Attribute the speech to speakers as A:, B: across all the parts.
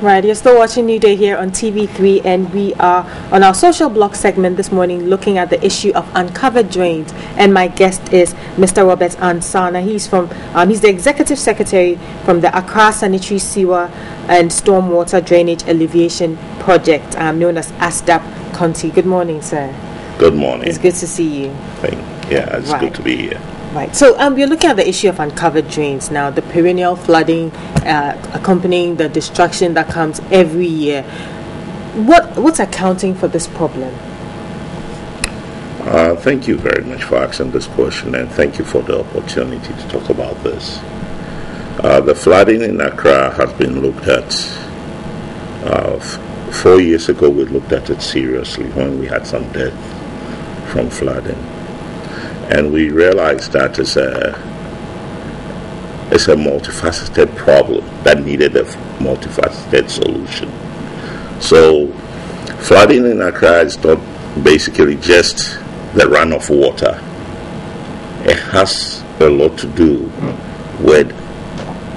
A: Right, you're still watching New Day here on TV3, and we are on our social blog segment this morning looking at the issue of uncovered drains. And my guest is Mr. Robert Ansana. he's the Executive Secretary from the Accra Sanitary Sewer and Stormwater Drainage Alleviation Project, known as ASDAP County. Good morning, sir.
B: Good morning.
A: It's good to see you.
B: Yeah, it's good to be here.
A: Right. So we're looking at the issue of uncovered drains now, the perennial flooding accompanying the destruction that comes every year. What's accounting for this problem?
B: Thank you very much for asking this question, and thank you for the opportunity to talk about this. The flooding in Accra has been looked at. 4 years ago, we looked at it seriously when we had some death from flooding. And we realized that it's a multifaceted problem that needed a multifaceted solution. So flooding in Accra is not basically just the run of water. It has a lot to do with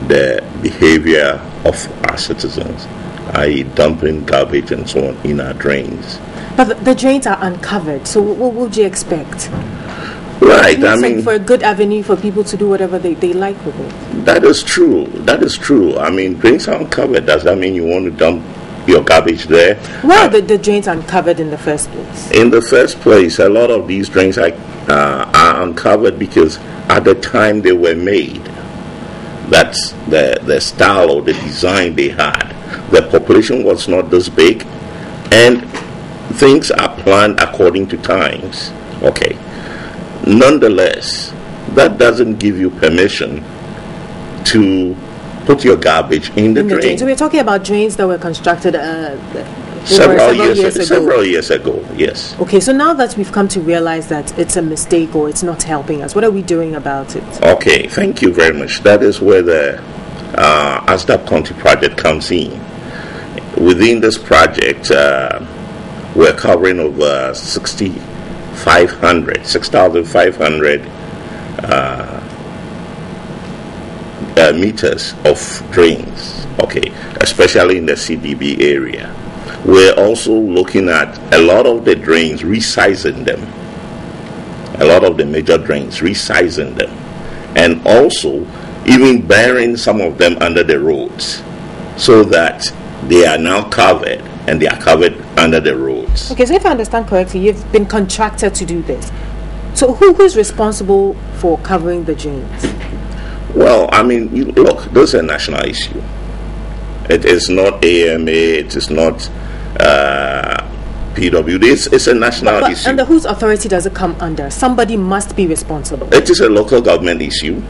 B: the behavior of our citizens, i.e. dumping garbage and so on in our drains.
A: But the drains are uncovered, so what would you expect?
B: Right,
A: I mean, for a good avenue for people to do whatever they like with it.
B: That is true. I mean, drains are uncovered. Does that mean you want to dump your garbage there?
A: Why are the drains uncovered in the first place?
B: In the first place, a lot of these drains are uncovered because at the time they were made, that's the style or the design they had. The population was not this big, and things are planned according to times. Okay. Nonetheless, that doesn't give you permission to put your garbage in the drain.
A: So we're talking about drains that were constructed
B: several years ago, yes.
A: Okay, so now that we've come to realize that it's a mistake or it's not helping us, what are we doing about it?
B: Okay, thank you very much. That is where the ASDAP County project comes in. Within this project, we're covering over 6,500 meters of drains, okay, especially in the CDB area. We're also looking at a lot of the drains, resizing them, a lot of the major drains, resizing them, and also even burying some of them under the roads so that they are now covered, and they are covered under the roads.
A: Okay, so if I understand correctly, you've been contracted to do this. So who's responsible for covering the drains?
B: Well, I mean, look, this is a national issue. It is not AMA, it is not PW. It's a national issue.
A: Under whose authority does it come under? Somebody must be responsible.
B: It is a local government issue,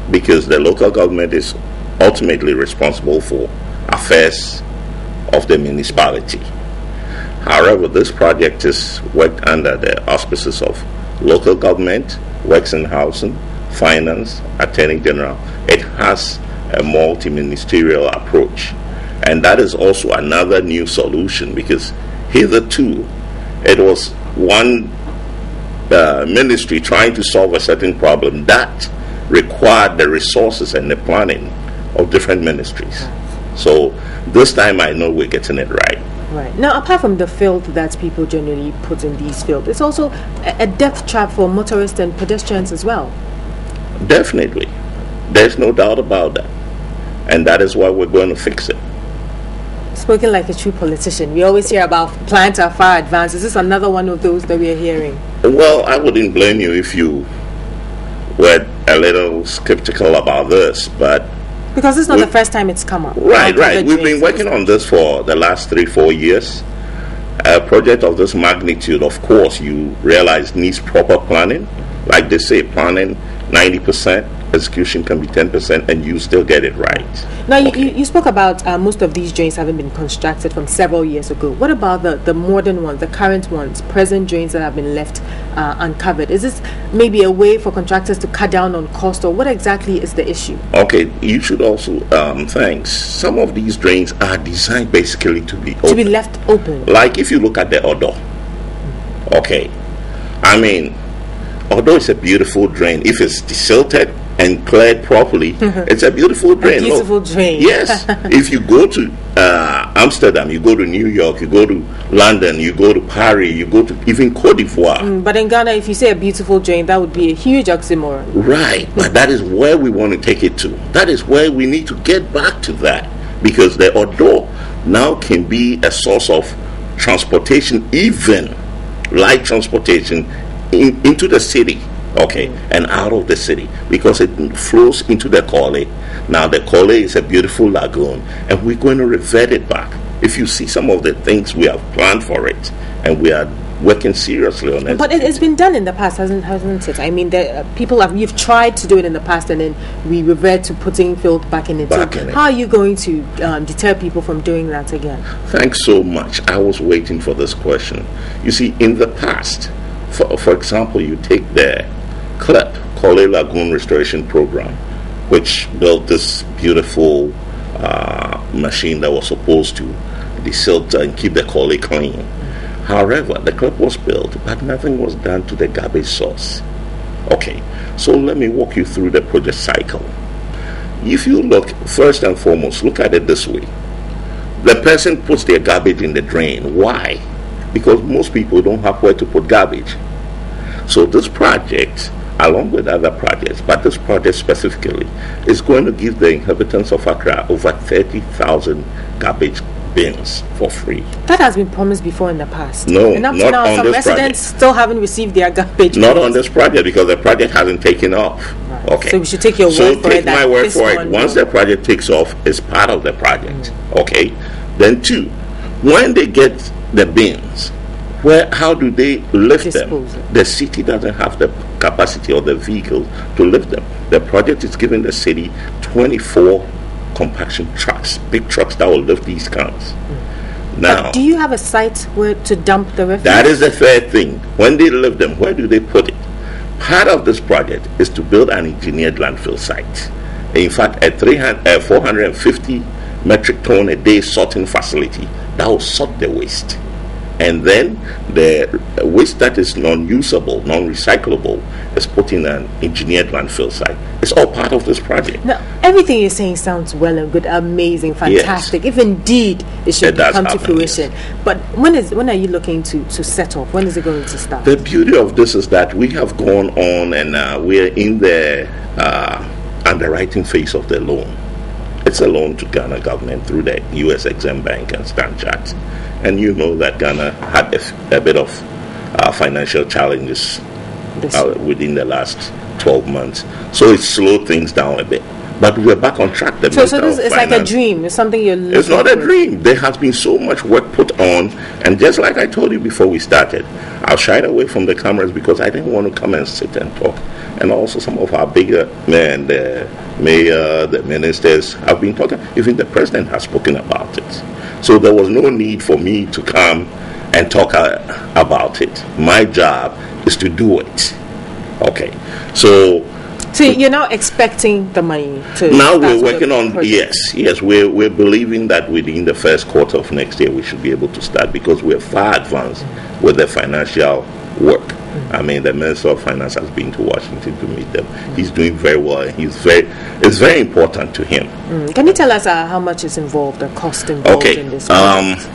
B: because the local government is ultimately responsible for affairs of the municipality. However, this project is worked under the auspices of local government, works in housing, finance, attorney general. It has a multi-ministerial approach, and that is also another new solution, because hitherto it was one ministry trying to solve a certain problem that required the resources and the planning of different ministries. So this time I know we're getting it right.
A: Right. Now, apart from the filth that people generally put in these fields, it's also a death trap for motorists and pedestrians as well.
B: Definitely. There's no doubt about that. And that is why we're going to fix it.
A: Spoken like a true politician. We always hear about plans are far advanced. Is this another one of those that we are hearing?
B: Well, I wouldn't blame you if you were a little skeptical about this, but
A: because it's not the first time it's come up.
B: Right. We've been working on this for the last 3-4 years. A project of this magnitude, of course, you realize needs proper planning. Like they say, planning 90%, execution can be 10%, and you still get it right.
A: Now, okay. you spoke about most of these drains having been constructed from several years ago. What about the modern ones, the current ones, present drains that have been left uncovered? Is this maybe a way for contractors to cut down on cost, or what exactly is the issue?
B: Okay, you should also, thanks. Some of these drains are designed basically to be open.
A: To be left open.
B: Like if you look at the Odo. Okay. I mean, although it's a beautiful drain, if it's desilted, and cleared properly, it's a beautiful drain.
A: A beautiful drain.
B: Yes. If you go to Amsterdam, you go to New York, you go to London, you go to Paris, you go to even Cote d'Ivoire.
A: But in Ghana, if you say a beautiful drain, that would be a huge oxymoron.
B: Right. But that is where we want to take it to. That is where we need to get back to that. Because the Odo now can be a source of transportation, even light transportation, into the city. Okay, and out of the city, because it flows into the Kole. Now the Kole is a beautiful lagoon, and we're going to revert it back. If you see some of the things we have planned for it, and we are working seriously on it.
A: But it's been done in the past, hasn't it? I mean, you've tried to do it in the past, and then we revert to putting filth back in it. How are you going to deter people from doing that again?
B: Thanks so much. I was waiting for this question. You see, in the past, for example, you take the CLEP, Kole Lagoon Restoration Program, which built this beautiful machine that was supposed to desilt and keep the Kole clean. However, the CLEP was built, but nothing was done to the garbage source. Okay, so let me walk you through the project cycle. If you look, first and foremost, look at it this way. The person puts their garbage in the drain. Why? Because most people don't have where to put garbage. So this project, along with other projects, but this project specifically, is going to give the inhabitants of Accra over 30,000 garbage bins for free.
A: That has been promised before in the past.
B: No,
A: and up
B: not
A: to now,
B: on
A: some
B: this
A: residents
B: project.
A: still haven't received their garbage.
B: Not on this project, because the project hasn't taken off.
A: Right.
B: Okay.
A: So we should take your word for it.
B: So take my word for it. Once the project takes off, it's part of the project. Okay. Then two, when they get the bins, how do they lift them? The city doesn't have the capacity or the vehicles to lift them. The project is giving the city 24 compaction trucks, big trucks that will lift these cans. Now,
A: but do you have a site where to dump the refuse?
B: That is the third thing. When they lift them, where do they put it? Part of this project is to build an engineered landfill site. In fact, a 450 metric ton a day sorting facility that will sort the waste. And then the waste that is non-usable, non-recyclable, is put in an engineered landfill site. It's all part of this project.
A: Now, everything you're saying sounds well and good, amazing, fantastic. Yes. If indeed it should come to fruition. Yes. But when are you looking to set off? When is it going to start?
B: The beauty of this is that we have gone on and we are in the underwriting phase of the loan. It's a loan to Ghana government through the U.S. Exim Bank and Stanchart. And you know that Ghana had a bit of financial challenges within the last 12 months. So it slowed things down a bit. But we're back on track.
A: So this is like a dream. It's something you're looking
B: It's not a dream. There has been so much work put on. And just like I told you before we started, I'll shy away from the cameras because I didn't want to come and sit and talk. And also some of our bigger men, the mayor, the ministers, have been talking. Even the president has spoken about it. So there was no need for me to come and talk about it. My job is to do it. Okay. So
A: you're now expecting the money to...
B: Now we're working on... Yes. We're believing that within the first quarter of next year we should be able to start because we're far advanced with the financial work. I mean, the Minister of Finance has been to Washington to meet them. He's doing very well. It's very important to him.
A: Can you tell us how much is involved, the cost involved in this project?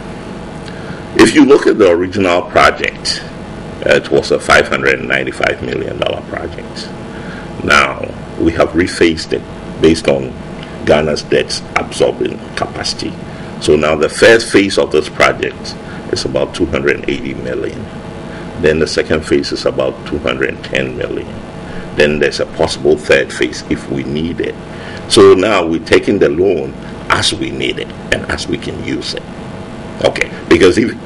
B: If you look at the original project, it was a $595 million project. Now, we have refaced it based on Ghana's debt absorbing capacity. So now the first phase of this project is about 280 million. Then the second phase is about 210 million. Then there's a possible third phase if we need it. So now we're taking the loan as we need it and as we can use it. Okay, because even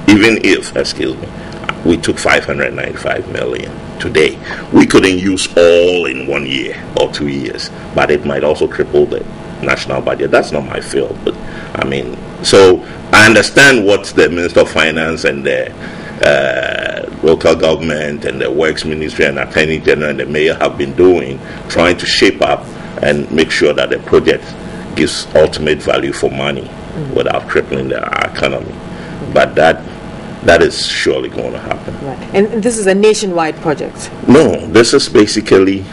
B: if, we took 595 million today, we couldn't use all in 1 year or 2 years, but it might also cripple the national budget. That's not my field, but I mean, so I understand what the Minister of Finance and the local government and the Works Ministry and Attorney General and the Mayor have been doing, trying to shape up and make sure that the project gives ultimate value for money without crippling the economy. But that is surely going to happen.
A: Right. And this is a nationwide project?
B: No, this is basically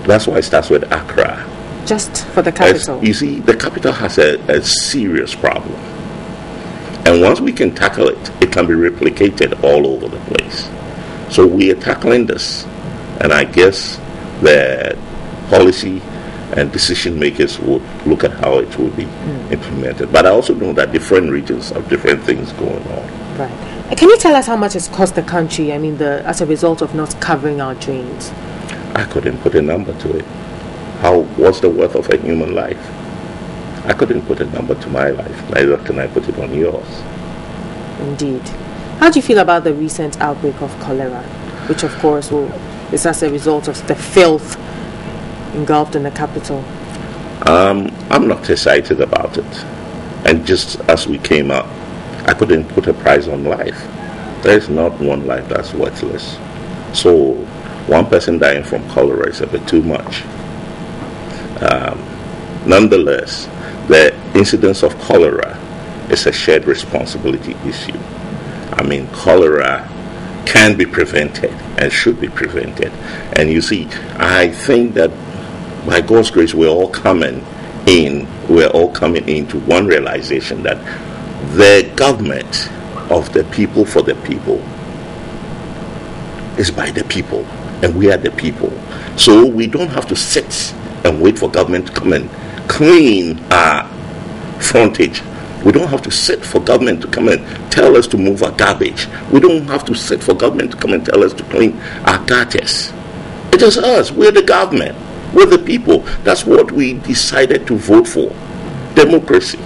B: That's why it starts with Accra.
A: Just for the capital?
B: You see, the capital has a serious problem. And once we can tackle it, it can be replicated all over the place. So we are tackling this. And I guess the policy and decision makers would look at how it will be implemented. But I also know that different regions have different things going on.
A: Right. Can you tell us how much it's cost the country, as a result of not covering our drains?
B: I couldn't put a number to it. What's the worth of a human life? I couldn't put a number to my life, neither can I put it on yours.
A: Indeed. How do you feel about the recent outbreak of cholera, which of course is as a result of the filth engulfed in the capital?
B: I'm not excited about it. And just as we came up, I couldn't put a price on life. There is not one life that's worthless. So one person dying from cholera is a bit too much. Nonetheless, the incidence of cholera is a shared responsibility issue. Cholera can be prevented and should be prevented. And you see, I think that by God's grace, we're all coming into one realization that the government of the people for the people is by the people, and we are the people. So we don't have to sit and wait for government to come and clean our frontage. We don't have to sit for government to come and tell us to move our garbage. We don't have to sit for government to come and tell us to clean our gutters. It is us. We're the government. We're the people. That's what we decided to vote for. Democracy.